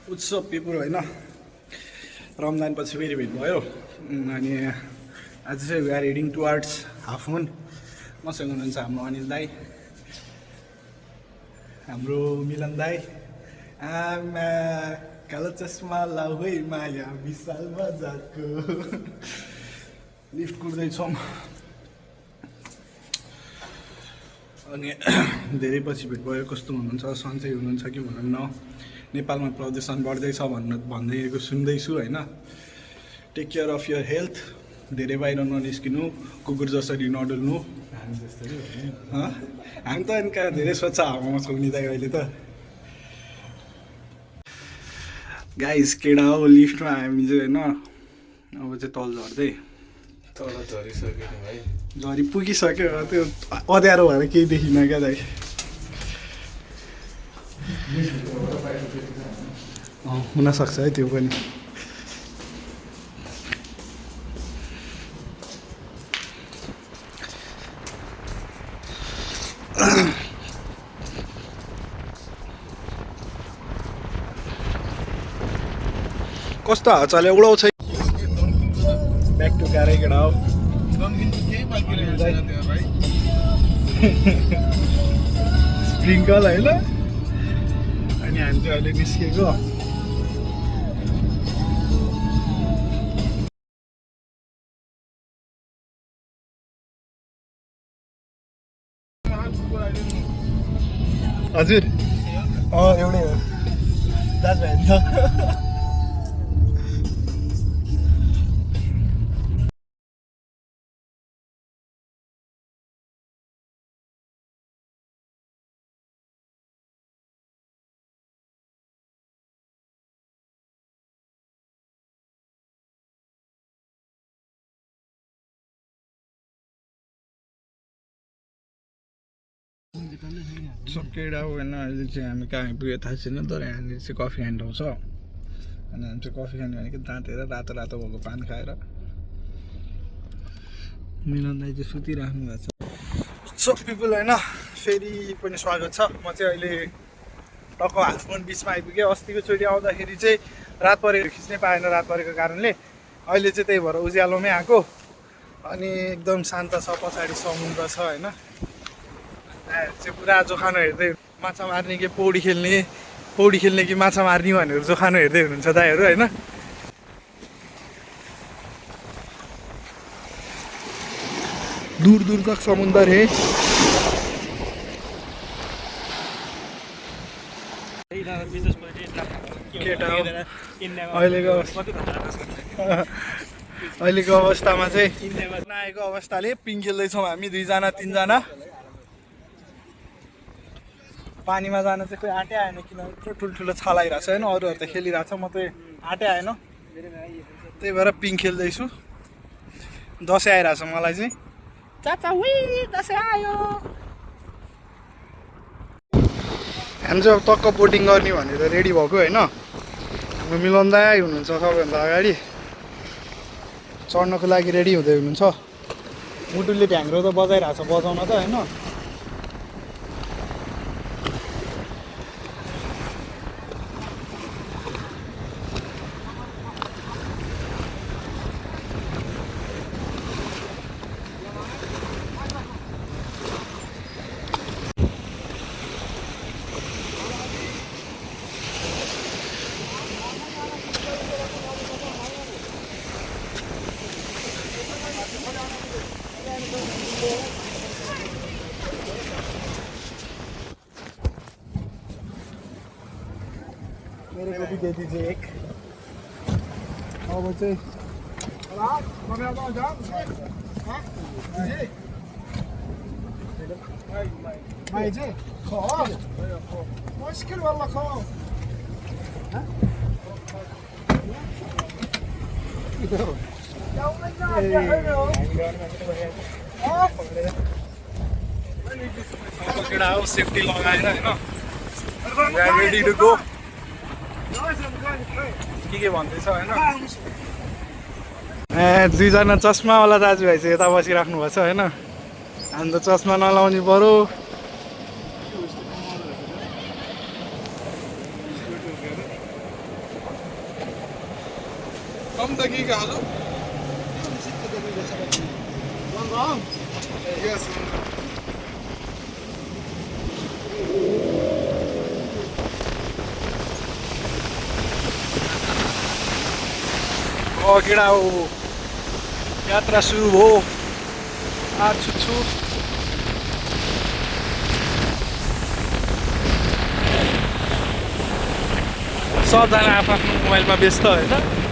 उत्सव पिपुल होइन रमजान पछि फेरि भेट भयो अनि आज चाहिँ we are heading towards half moon मसँग हुनुहुन्छ हाम्रो अनिल दाई हाम्रो मिलन दाई आमा कालो चस्मा लाउ है माया विशाल बजारको लिफ्ट कुर्दैछौँ अनि धेरै पछि भेट भयो कस्तो हुनुहुन्छ सन्चै हुनुहुन्छ कि हुनुहुन्न नेपालमा प्रदूषण बढ्दैछ भन्दैको सुन्दैछु होइन take care of your health धेरै बाहिर ननिस्किनु कुकुर जसरी नडुल्नु हामी त अनि कहाँ धेरै स्वच्छ हावामा छौँ नि दाइ अहिले त गाइस केडा हो लिफ्टमा हामी चाहिँ होइन अब चाहिँ तल झर्दै तल झरिसक्यो नि भाइ झरी पुगिसक्यो त्यो अँध्यारो भएर केही देखिनँ क्या दाइ हुनसक्छ है त्यो पनि कस्तो हावा चल्यो उडाउँछ ब्याक टु क्यारै केटा हो स्प्रिङ्कल होइन अनि हामी चाहिँ अहिले निस्केको हजुर एउटै हो दाजुभाइ त केटा होइन अहिले चाहिँ हामी कहाँ आइपुग्यो थाहा छैन तर यहाँनिर चाहिँ कफी खाने ठाउँ छ अनि हामी चाहिँ कफी खाने भनेको दाँतेर रातो रातो भएको पान खाएर मिलन दाइ चाहिँ सुतिराख्नु भएको छ सब पिपुल होइन फेरि पनि स्वागत छ म चाहिँ अहिले टक्क हाफ मुन बिचमा आइपुगेँ अस्तिको चोटि आउँदाखेरि चाहिँ रात परेको खिच्नै पाएन रात परेको कारणले अहिले चाहिँ त्यही भएर उज्यालोमै आएको अनि एकदम शान्त छ पछाडि समुद्र छ होइन चाहिँ पुरा जोखानो हेर्दै माछा मार्ने कि पौडी खेल्ने कि माछा मार्ने भनेर जोखानो हेर्दै हुनुहुन्छ दाइहरू होइन दूर दूर तक समुद्र हे केटा हो अहिलेको अवस्थामा चाहिँ नआएको अवस्थाले पिङ खेल्दैछौँ हामी दुईजना तिनजना पानीमा जान चाहिँ कोही आँटै आएन किनभने ठुल्ठुलो छाल आइरहेको छ होइन अरूहरू त खेलिरहेको छ म चाहिँ आँटै आएन त्यही भएर पिङ खेल्दैछु दसैँ आइरहेको छ मलाई चाहिँ चाचा दसैँ आयो हामी चाहिँ अब टक्क बोटिङ गर्ने भनेर रेडी भएको होइन हाम्रो मिलन दाइ हुनुहुन्छ सबैभन्दा अगाडि चढ्नको लागि रेडी हुँदै हुनुहुन्छ मुटुले ढ्याङ्ग्रो त बजाइरहेको छ बजाउन त होइन मेरे को भी दे दीजिए एक और बच्चे भाई जी खो मुश्किल वाला खो सेफ्टी लगाएर होइन रेडी टु गो के भन्दैछ होइन दुईजना चस्मावाला दाजुभाइ चाहिँ यता बसिराख्नु भएको छ होइन हामी त चस्मा नलाउने पऱ्यो कम दकीका हेलो यस केटा हो यात्रा सुरु हो आज छु सबजना आफ्नो मोबाइलमा व्यस्त होइन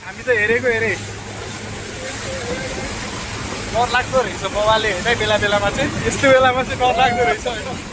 हामी त हेरेको हेरे डर लाग्दो रहेछ बाबाले होइन बेला बेलामा चाहिँ यस्तो बेलामा चाहिँ डर लाग्दो रहेछ होइन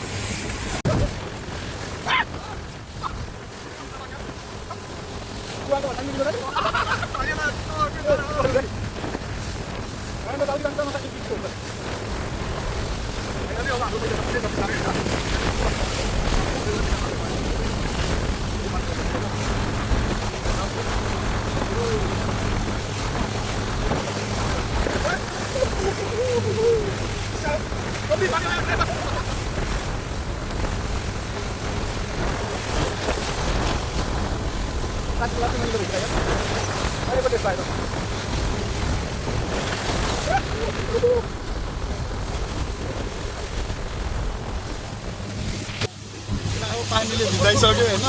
पानीले भिजाइसक्यो होइन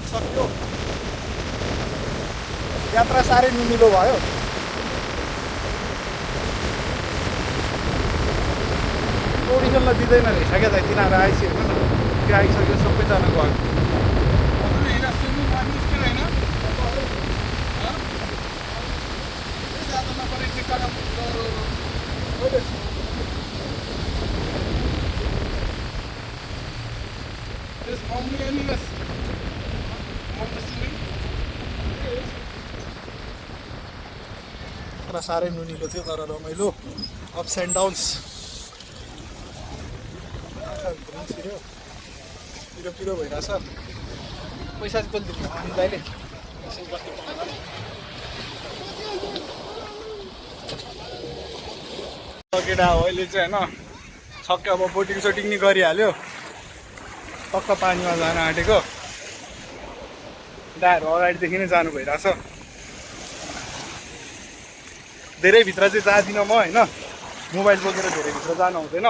सक्यो यात्रा साह्रै निमिलो भयो ओडिसनलाई दिँदैन रहेछ क्या त तिनीहरू आइसक्यो न त्यो आइसक्यो सबैजना गयो साह्रै नुनिलो थियो तर रमाइलो अप्स एन्ड डाउन्स पिरो पिरो भइरहेछ पैसा चाहिँ कसले दिनु हामीलाई केटा हो अहिले चाहिँ होइन छक्कै अब बोटिङ सोटिङ नि गरिहाल्यो टक्क पानीमा जान आँटेको दाहरू अगाडिदेखि नै जानु भइरहेछ धेरै भित्र चाहिँ जाँदिनँ म होइन मोबाइल बोकेर धेरै भित्र जानु हुँदैन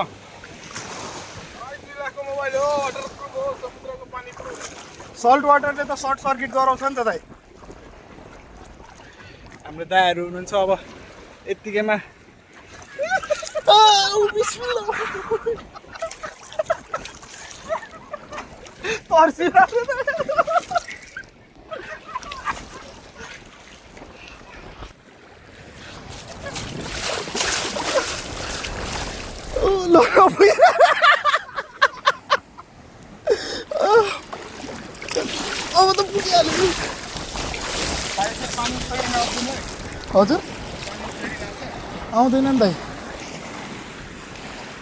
सल्ट वाटरले त सर्ट सर्किट गराउँछ नि त दाइ हाम्रो दाइहरू हुनुहुन्छ अब यत्तिकैमा अब त पुगिहाल्यो हजुर आउँदैन नि दाइ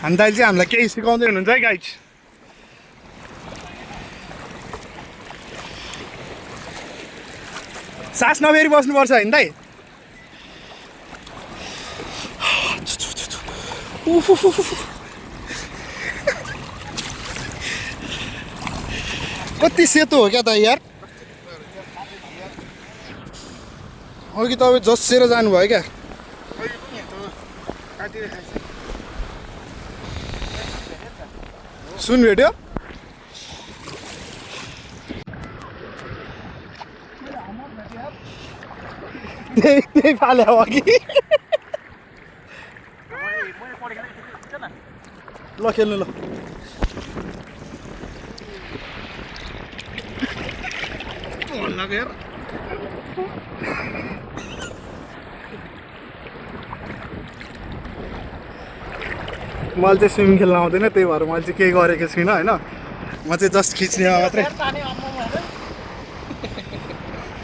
हामी दाइले चाहिँ हामीलाई केही सिकाउँदै हुनुहुन्छ है गाइड सास नबेरी बस्नुपर्छ होइन दाइ कति सेतो हो क्या त यार अघि तपाईँ जसेर जानुभयो क्या सुन भेट्यो त्यही फाले हो कि ल खेल्नु ल मैले चाहिँ स्विमिङ खेल्न आउँदैन त्यही भएर मैले चाहिँ केही गरेको छुइनँ होइन म चाहिँ जस्ट खिच्नेमा मात्रै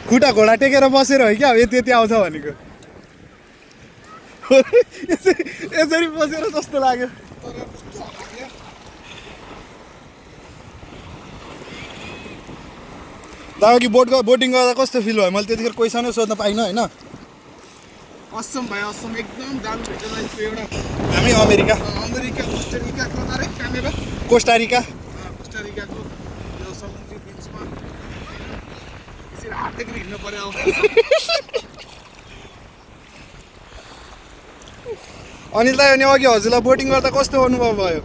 खुट्टा घोडा टेकेर बसेर हो क्या यति यति आउँछ भनेको यसरी बसेर जस्तो लाग्यो अघि बोटिङ गर्दा कस्तो फिल भयो मैले त्यतिखेर क्वेसनै सोध्न पाइनँ होइन असम भाइ असम एकदम दामी भेट्छ लाइफको एउटा हामी अमेरिका कोस्टारिका कोस्टारिकाको यो समुद्री बिचमा यसरी हातेर हिँड्नु पर्यो अनिल दाइ अनि अघि हजुरलाई बोटिङ गर्दा कस्तो अनुभव भयो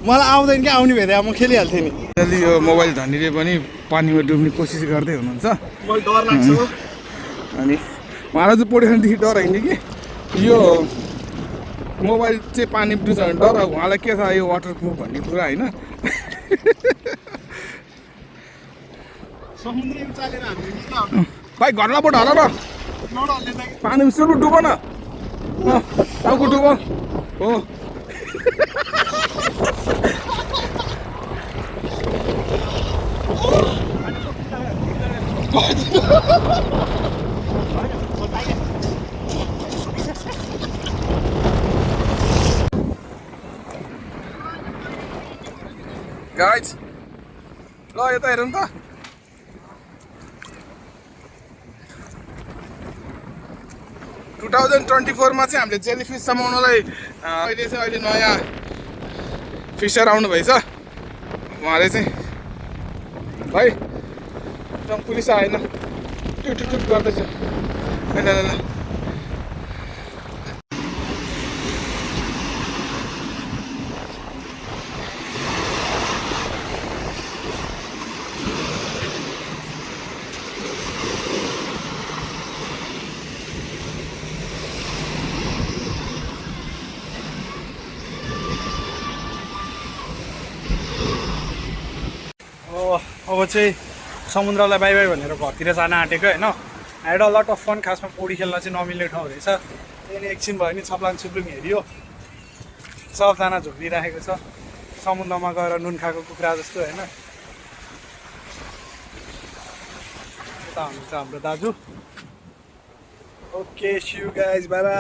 मलाई आउँदैन कि आउने भेदा म खेलिहाल्थेँ नि अहिले यो मोबाइल धनीले पनि पानीमा डुब्ने कोसिस गर्दै हुनुहुन्छ मलाई डर लाग्छ अनि उहाँलाई चाहिँ पोडिसनदेखि डर होइन कि यो मोबाइल चाहिँ पानी डुब्छ भने डर उहाँलाई के छ यो वाटर प्रुफ भन्ने कुरा होइन समुद्र उचालेर हामीले भाइ घरलाई बोट हल न पानी सुरु डुब न टाउको डुब हो गाइज ल यता हेरौँ त 2024 मा चाहिँ हामीले जेलीफिस समाउनलाई अहिले नयाँ फिसर आउनुभएछ उहाँले चाहिँ भाइ एकदम पुलिस आएन टुट गर्दैछ ल अब चाहिँ समुद्रलाई बाई बाई भनेर घरतिर जान आँटेको होइन had a lot of fun खासमा पौडी खेल्न चाहिँ नमिल्ने ठाउँ रहेछ त्यहाँदेखि एकछिन भयो नि छप्लाङ छुप्लुङ हेरियो सबजना झुक्रिराखेको छ समुद्रमा गएर नुन खाएको कुखुरा जस्तो होइन यता हुनुहुन्छ हाम्रो दाजु okay see you guys bye by